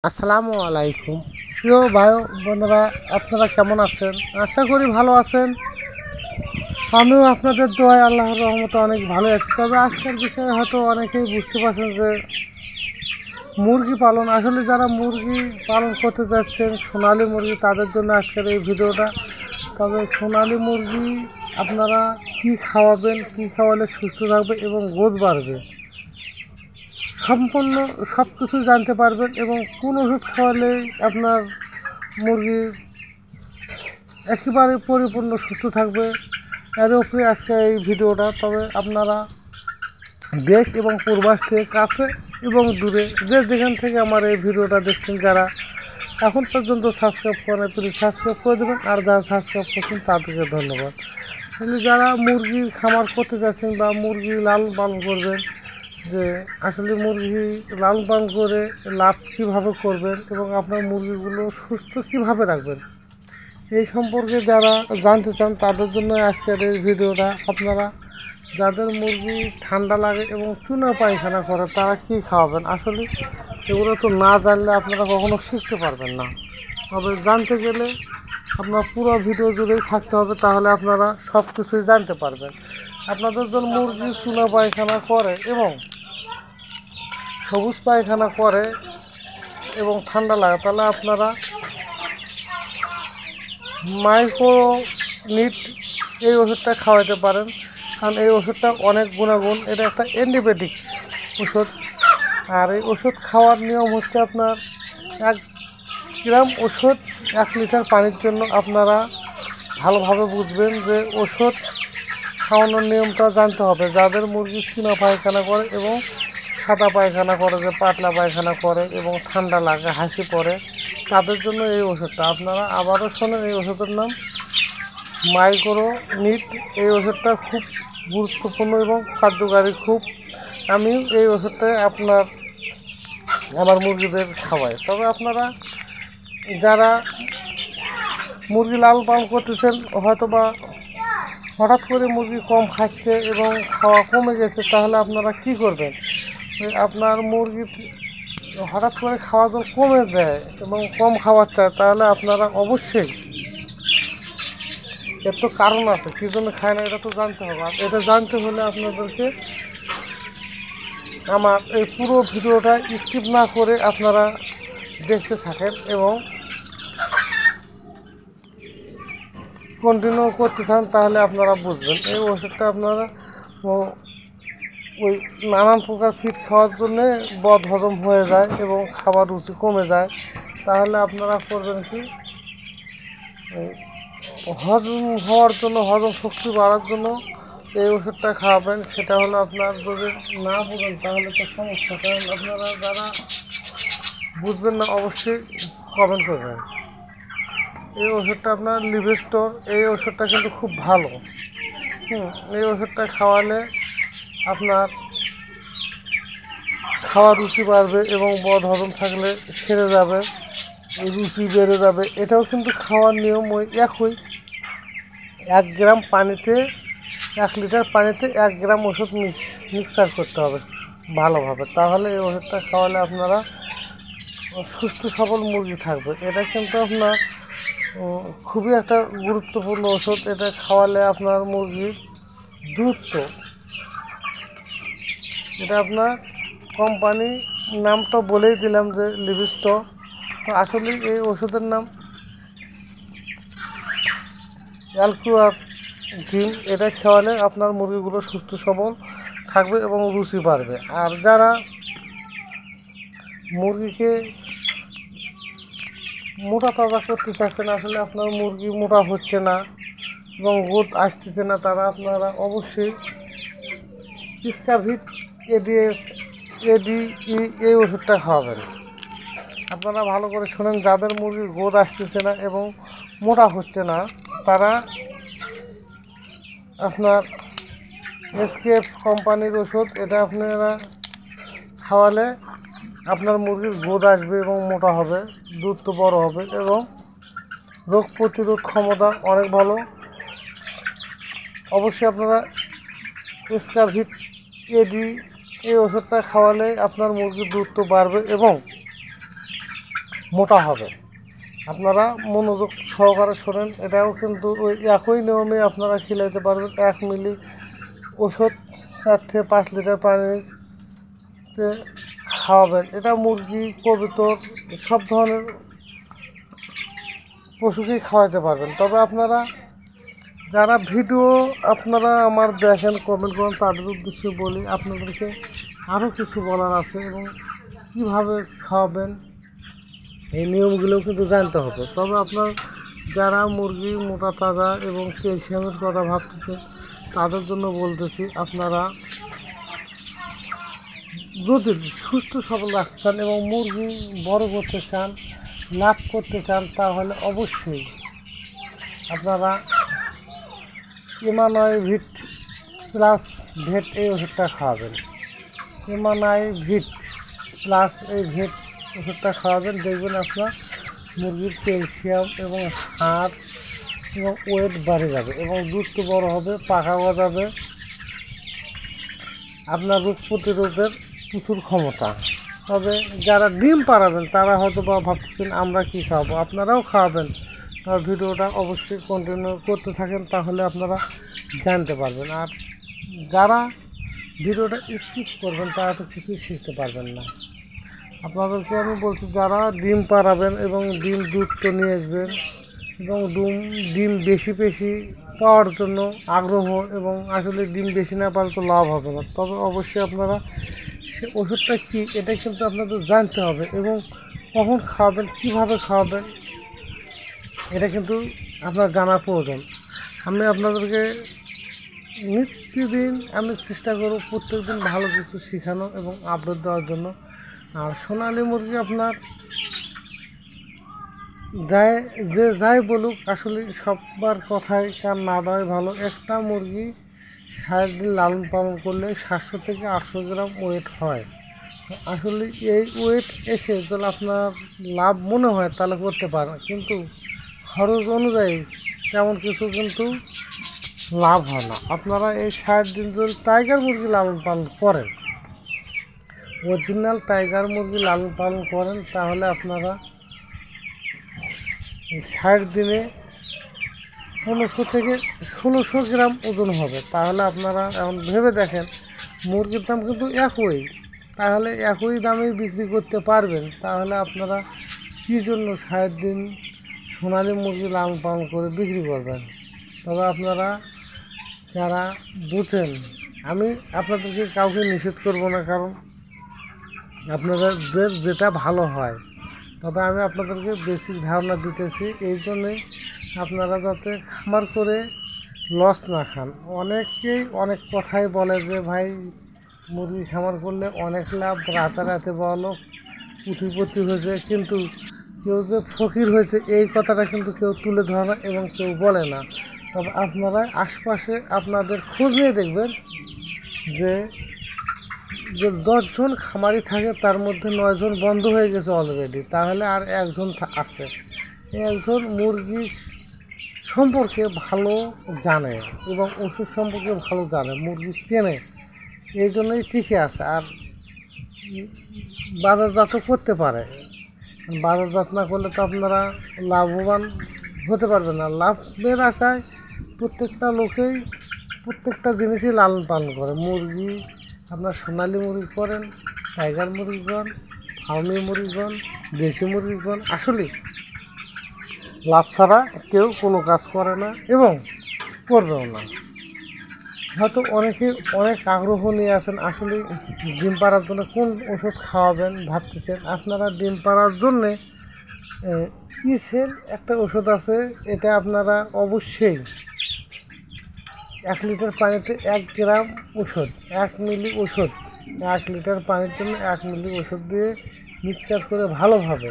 আসসালামু আলাইকুম। প্রিয় ভাই বোনেরা, আপনারা কেমন আছেন? আশা করি ভালো আছেন। আমিও আপনাদের দোয়ায় আল্লাহর রহমতে অনেক ভালো আছি। তবে আজকের বিষয়ে হয়তো অনেকেই বুঝতে পারছেন যে মুরগি পালন, আসলে যারা মুরগি পালন করতে যাচ্ছেন সোনালী মুরগি, তাদের জন্য আজকের এই ভিডিওটা। তবে সোনালী মুরগি আপনারা কি খাওয়াবেন, কি খাওয়ালে সুস্থ থাকবে এবং গ্রোথ বাড়বে, সম্পূর্ণ সব কিছু জানতে পারবেন এবং কোন ওষুধ খাওয়ালে আপনার মুরগি একেবারে পরিপূর্ণ সুস্থ থাকবে, এর উপরে আজকে এই ভিডিওটা। তবে আপনারা দেশ এবং প্রবাস থেকে, কাছে এবং দূরে, যে যেখান থেকে আমার এই ভিডিওটা দেখছেন, যারা এখন পর্যন্ত সাবস্ক্রাইব করেন প্লিজ সাবস্ক্রাইব করে দেবেন, আর যারা সাবস্ক্রাইব করছেন তাদেরকে ধন্যবাদ। কিন্তু যারা মুরগির খামার করতে চাচ্ছেন বা মুরগি লালন পালন করবেন, যে আসলে মুরগি লালন পালন করে লাভ কীভাবে করবেন এবং আপনার মুরগিগুলো সুস্থ কীভাবে রাখবেন, এই সম্পর্কে যারা জানতে চান তাদের জন্য আজকের এই ভিডিওটা। আপনারা যাদের মুরগি ঠান্ডা লাগে এবং চুনা পায়খানা করে, তারা কী খাওয়াবেন, আসলে এগুলো তো না জানলে আপনারা কখনো শিখতে পারবেন না। তবে জানতে গেলে আপনার পুরো ভিডিও জুড়েই থাকতে হবে, তাহলে আপনারা সব কিছুই জানতে পারবেন। আপনাদের যদি মুরগি চুনা পায়খানা করে এবং সবুজ পায়খানা করে এবং ঠান্ডা লাগে, তাহলে আপনারা মাইক্রোনিট এই ওষুধটা খাওয়াতে পারেন। কারণ এই ওষুধটা অনেক গুণাগুণ, এটা একটা অ্যান্টিবায়োটিক ওষুধ। আর এই ওষুধ খাওয়ার নিয়ম হচ্ছে, আপনার 1 গ্রাম ওষুধ 1 লিটার পানির জন্য। আপনারা ভালোভাবে বুঝবেন যে ওষুধ খাওয়ানোর নিয়মটা জানতে হবে। যাদের মুরগি চুনা পায়খানা করে এবং সাদা পায়খানা করে, যে পাতলা পায়খানা করে এবং ঠান্ডা লাগে, হাসি পড়ে, তাদের জন্য এই ওষুধটা। আপনারা আবারও শোনেন, এই ওষুধের নাম মাইক্রোনিট। এই ওষুধটা খুব গুরুত্বপূর্ণ এবং কার্যকারী খুব। আমি এই ওষুধটা আমার মুরগিদের খাওয়াই। তবে আপনারা যারা মুরগি লালন পালন করতেছেন, হয়তো বা হঠাৎ করে মুরগি কম খাচ্ছে এবং খাওয়া কমে গেছে, তাহলে আপনারা কি করবেন? আপনার মুরগি হঠাৎ করে খাওয়া তো কমে দেয় এবং কম খাবার চায়, তাহলে আপনারা অবশ্যই, এর তো কারণ আছে, কী জন্য খায় না এটা তো জানতে হবে। আর এটা জানতে হলে আপনাদেরকে আমার এই পুরো ভিডিওটা স্কিপ না করে আপনারা দেখতে থাকেন এবং কন্টিনিউ করতে থাকেন, তাহলে আপনারা বুঝবেন। এই ওষুধটা আপনারা ওই নানান প্রকার ফিড খাওয়ার জন্যে বদ হজম হয়ে যায় এবং খাবার রুচি কমে যায়, তাহলে আপনারা করবেন কি, হজম হওয়ার জন্য, হজম শক্তি বাড়ার জন্য এই ওষুধটা খাওয়াবেন। সেটা হলো, আপনার যদি না বুঝেন তাহলে তো সমস্যা। কারণ আপনারা যারা বুঝবেন না, অবশ্যই কমেন্ট করবেন। এই ওষুধটা আপনার লিভেস্টোর, এই ওষুধটা কিন্তু খুব ভালো। এই ওষুধটা খাওয়ালে আপনার খাওয়ার রুচি বাড়বে এবং বদ হজম থাকলে সেরে যাবে, রুচি বেড়ে যাবে। এটাও কিন্তু খাওয়ার নিয়ম ওই একই। 1 গ্রাম পানিতে, 1 লিটার পানিতে 1 গ্রাম ওষুধ মিক্সার করতে হবে ভালোভাবে, তাহলে এই ওষুধটা খাওয়ালে আপনারা সুস্থ সবল মুরগি থাকবে। এটা কিন্তু আপনার খুবই একটা গুরুত্বপূর্ণ ওষুধ। এটা খাওয়ালে আপনার মুরগির দ্রুত, এটা আপনার কোম্পানি নামটা বলেই দিলাম যে লিভিস্টো। তো আসলে এই ওষুধের নাম অ্যালকুয়ার ডিম। এটা খাওয়ালে আপনার মুরগিগুলো সুস্থ সবল থাকবে এবং রুচি বাড়বে। আর যারা মুরগিকে মোটা তাজা করতে চাচ্ছেন, আসলে আপনার মুরগি মোটা হচ্ছে না এবং গ্রোথ আসতেছে না, তারা আপনারা অবশ্যই স্কাভিট এডিএস এই ওষুধটা খাওয়াবেন। আপনারা ভালো করে শোনেন, যাদের মুরগির গ্রোথ আসতেছে না এবং মোটা হচ্ছে না, তারা আপনার এসকেএফ কোম্পানির ওষুধ, এটা আপনারা খাওয়ালে আপনার মুরগির গ্রোথ আসবে এবং মোটা হবে, দ্রুত বড় হবে এবং রোগ প্রতিরোধ ক্ষমতা অনেক ভালো। অবশ্যই আপনারা স্কাভিট এই ওষুধটা খাওয়ালে আপনার মুরগির দ্রুত বাড়বে এবং মোটা হবে। আপনারা মনোযোগ সহকারে শোনেন, এটাও কিন্তু ওই একই নিয়মে আপনারা খিলাইতে পারবেন। 1 মিলি ওষুধ 4 থেকে 5 লিটার পানিতে খাওয়াবেন। এটা মুরগি, কবুতর সব ধরনের পশুকেই খাওয়াতে পারবেন। তবে আপনারা যারা ভিডিও আপনারা আমার দেখেন, কমেন্ট করেন, তাদের উদ্দেশ্যে বলি আপনাদেরকে আরও কিছু বলার আছে এবং কীভাবে খাওয়াবেন এই নিয়মগুলোও কিন্তু জানতে হবে। তবে আপনার যারা মুরগি মোটা তাজা এবং ক্যালসিয়ামের কথা ভাবতেছে তাদের জন্য বলতেছি, আপনারা যদি সুস্থ সবল রাখতে চান এবং মুরগি বড় করতে চান, লাভ করতে চান, তাহলে অবশ্যই আপনারা ইমানভিট প্লাস ভেট এই ওষুধটা খাওয়াবেন। ইমানভিট প্লাস এই ভেট ওষুধটা খাওয়াবেন, দেখবেন আপনার মুরগির ক্যালসিয়াম এবং হাড় এবং ওয়েট বাড়ে যাবে এবং দুধ বড় হবে, পাকা গজাবে, আপনার রোগ প্রতিরোধের প্রচুর ক্ষমতা। তবে যারা ডিম পাড়াবেন তারা হয়তো বা ভাবছেন আমরা কি খাওয়াবো, আপনারাও খাওয়াবেন। তবে ভিডিওটা অবশ্যই কন্টিনিউ করতে থাকেন, তাহলে আপনারা জানতে পারবেন। আর যারা ভিডিওটা স্কিপ করবেন তারা তো কিছুই শিখতে পারবেন না। আপনাদেরকে আমি বলছি, যারা ডিম পাড়াবেন এবং ডিম দুধ তো নিয়ে আসবেন এবং ডিম বেশি বেশি পাওয়ার জন্য আগ্রহ, এবং আসলে ডিম বেশি না পারলে তো লাভ হবে না। তবে অবশ্যই আপনারা সে ওষুধটা কী এটা কিন্তু আপনাদের জানতে হবে এবং কখন খাওয়াবেন, কীভাবে খাওয়াবেন এটা কিন্তু আপনার জানার প্রয়োজন। আমি আপনাদেরকে নিত্যদিন আমি চেষ্টা করব প্রত্যেক দিন ভালো কিছু শেখানো এবং আপডেট দেওয়ার জন্য। আর সোনালি মুরগি আপনার যাই বলুক, আসলে সবার কথাই কান না দেওয়াই ভালো। একটা মুরগি 60 দিন লালন পালন করলে 700 থেকে 800 গ্রাম ওয়েট হয়। আসলে এই ওয়েট এসে যদি আপনার লাভ মনে হয় তাহলে করতে পারেন, কিন্তু খরচ অনুযায়ী তেমন কিছু কিন্তু লাভ হয় না। আপনারা এই 60 দিন যদি টাইগার মুরগি লালন পালন করেন, অরিজিনাল টাইগার মুরগি লালন পালন করেন, তাহলে আপনারা 60 দিনে 1500 থেকে 1600 গ্রাম ওজন হবে। তাহলে আপনারা এখন ভেবে দেখেন, মুরগির দাম কিন্তু একই, তাহলে একই দামেই বিক্রি করতে পারবেন। তাহলে আপনারা কী জন্য 60 দিন সোনালি মুরগি লালন পালন করে বিক্রি করবেন? তবে আপনারা যারা বুঝেন, আমি আপনাদেরকে কাউকে নিষেধ করব না, কারণ আপনাদের যেটা ভালো হয়। তবে আমি আপনাদেরকে বেসিক ধারণা দিতেছি, এই জন্যে আপনারা যাতে খামার করে লস না খান। অনেকেই অনেক কথাই বলে যে ভাই মুরগি খামার করলে অনেক লাভ, রাতারাতি বড় কোটিপতি হয়েছে, কিন্তু কেউ যে ফকির হয়েছে এই কথাটা কিন্তু কেউ তুলে ধরে না এবং কেউ বলে না। তবে আপনারা আশপাশে আপনাদের খোঁজ নিয়ে দেখবেন যে 10 জন খামারি থাকে, তার মধ্যে 9 জন বন্ধ হয়ে গেছে অলরেডি, তাহলে আর একজন আছে। একজন মুরগি সম্পর্কে ভালো জানে এবং ওষুধ সম্পর্কে ভালো জানে, মুরগি চেনে, এই জন্যই টিকে আছে আর বাজারজাতও করতে পারে। বাজারজাত না করলে তো আপনারা লাভবান হতে পারবেন না। লাভের আশায় প্রত্যেকটা লোকেই প্রত্যেকটা জিনিসই লালন পালন করে। মুরগি আপনার সোনালি মুরগি করেন, টাইগার মুরগি করেন, ফার্মি মুরগি করেন, দেশি মুরগি করেন, আসলে লাভ ছাড়া কেউ কোনো কাজ করে না এবং করবেও না। হয়তো অনেকে অনেক আগ্রহ নিয়ে আছেন, আসলে ডিম পাড়ার জন্য কোন ওষুধ খাওয়াবেন ভাবতেছেন। আপনারা ডিম পাড়ার জন্যে ইসেল একটা ওষুধ আছে, এটা আপনারা অবশ্যই 1 লিটার পানিতে 1 গ্রাম ওষুধ, 1 মিলি ওষুধ, 1 লিটার পানির জন্য 1 মিলি ওষুধ দিয়ে মিক্সচার করে ভালোভাবে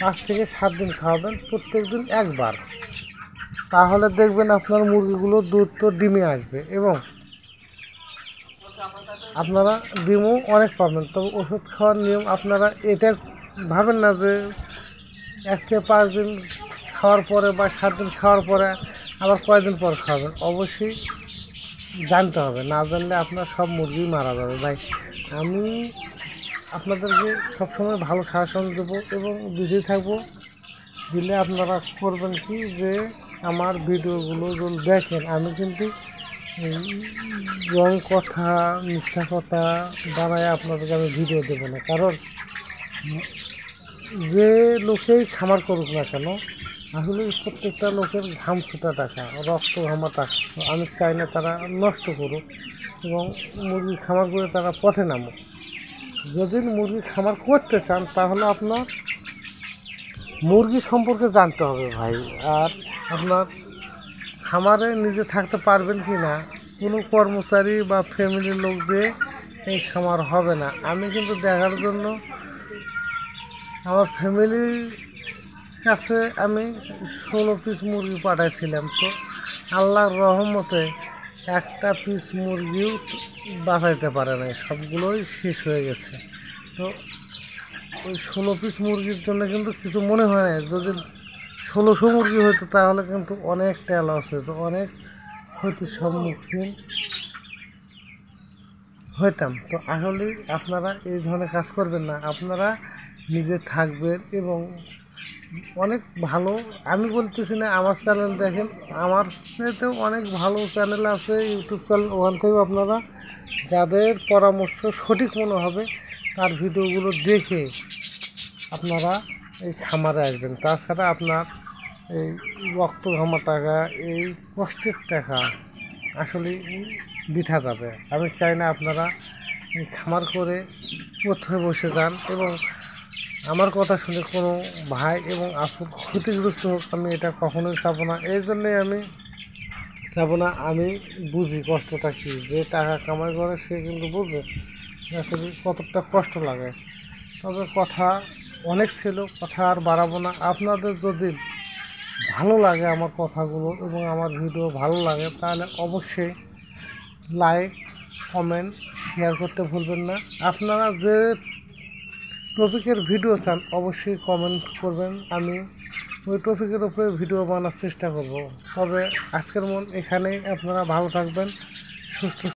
5 থেকে 7 দিন খাওয়াবেন, প্রত্যেক দিন একবার। তাহলে দেখবেন আপনার মুরগিগুলো দুধ তো ডিমে আসবে এবং আপনারা ডিমও অনেক পাবেন। তবে ওষুধ খাওয়ার নিয়ম আপনারা এটা ভাবেন না যে 1 থেকে 5 দিন খাওয়ার পরে বা 7 দিন খাওয়ার পরে আবার কয়েকদিন পর খাওয়াবেন। অবশ্যই জানতে হবে, না জানলে আপনার সব মুরগি মারা যাবে। ভাই আমি আপনাদেরকে সবসময় ভালো সাজেশন দেবো এবং বুঝে থাকবো। দিলে আপনারা করবেন কি যে আমার ভিডিওগুলো যদি দেখেন, আমি কিন্তু রং কথা মিথ্যা কথা বানায় আপনাদেরকে আমি ভিডিও দেবো না। কারণ যে লোকেই খামার করুক না কেন, আসলে প্রত্যেকটা লোকের ঘাম ছুটা টাকা, রক্ত ঘামা টাকা। আমি চাই না তারা নষ্ট করুক এবং মুরগির খামার করে তারা পথে নামুক। যদি মুরগির খামার করতে চান তাহলে আপনার মুরগি সম্পর্কে জানতে হবে ভাই। আর আপনার খামারে নিজে থাকতে পারবেন কি না, কোনো কর্মচারী বা ফ্যামিলির লোক দিয়ে এই খামার হবে না। আমি কিন্তু দেখার জন্য আমার ফ্যামিলির কাছে আমি 16 পিস মুরগি পাঠাইছিলাম, তো আল্লাহর রহমতে একটা পিস মুরগিও বাঁচাইতে পারে নাই, সবগুলোই শেষ হয়ে গেছে। তো ওই 16 পিস মুরগির জন্য কিন্তু কিছু মনে হয় না। যদি 1600 মুরগি হতো তাহলে কিন্তু অনেকটা লস হতো, অনেক ক্ষতির সম্মুখীন হইতাম। তো আসলে আপনারা এই ধরনের কাজ করবেন না, আপনারা নিজে থাকবেন এবং অনেক ভালো। আমি বলতেছি না আমার চ্যানেল দেখেন, আমার সাথেও অনেক ভালো চ্যানেল আছে, ইউটিউব চ্যানেল। ওখান থেকেও আপনারা যাদের পরামর্শ সঠিক মনে হবে তার ভিডিওগুলো দেখে আপনারা এই খামারে আসবেন। তাছাড়া আপনার এই রক্ত ঘামা টাকা, এই কষ্টের টাকা আসলে বৃথা যাবে। আমি চাই না আপনারা এই খামার করে পথে বসে যান এবং আমার কথা শুনে কোনো ভাই এবং আপুর ক্ষতিগ্রস্ত হোক, আমি এটা কখনোই চাবো না। এই জন্যেই আমি চাবো না। আমি বুঝি কষ্টটা কী, যে টাকা কামাই করে সে কিন্তু বুঝবে আসলে কতটা কষ্ট লাগে। তবে কথা অনেক ছিল, কথা আর বাড়াবো না। আপনাদের যদি ভালো লাগে আমার কথাগুলো এবং আমার ভিডিও ভালো লাগে তাহলে অবশ্যই লাইক, কমেন্ট, শেয়ার করতে ভুলবেন না। আপনারা যে টপিকের ভিডিও চান অবশ্যই কমেন্ট করবেন, আমি ওই টপিকের উপরে ভিডিও বানার চেষ্টা করব। তবে আজকের মন এখানেই। আপনারা ভালো থাকবেন, সুস্থ